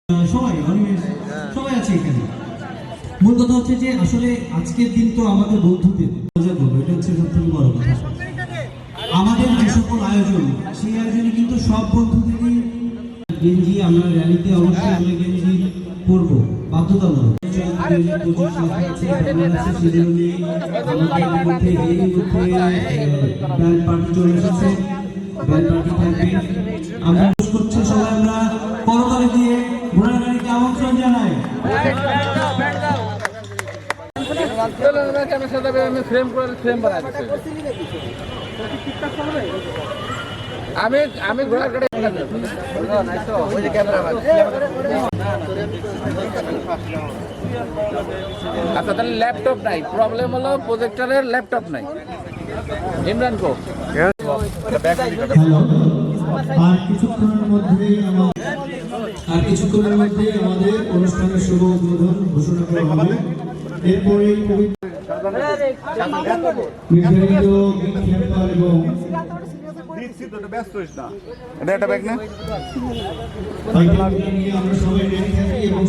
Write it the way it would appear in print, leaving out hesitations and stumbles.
সবাই অনিমেষ সবাই আছে এখানে। মূল কথা হচ্ছে যে আসলে আজকের দিন তো আমাদের বন্ধুদের এটা হচ্ছে সবথেকে বড় কথা। আমাদের যে সকল আয়োজন সেই আয়োজনে কিন্তু সব বন্ধুদেরই গেঞ্জি, আমরা র্যালিতে অবশ্যই আমরা গেঞ্জি পরবো বাধ্যতামূলক। পার্টি চলে এসেছে, ব্যান্ড পার্টি থাকবে। আমরা করছি সবাই আমরা করতালি দিয়ে ঘোড়ার গাড়িকে আমন্ত্রণ জানাই। আমি ঘোড়ার গাড়ি আচ্ছা, তাহলে ল্যাপটপ নাই, প্রবলেম হলো প্রজেক্টরের ল্যাপটপ নাই। ইমরান কো হ্যালো, আর কিছুক্ষণের মধ্যেই আমাদের অনুষ্ঠানের শুভ উদ্বোধন ঘোষণা করা হবে। এরপরে নির্ধারিত এবং এটা একটা ব্যাগ না আমরা সবাই রেডি থাকি এবং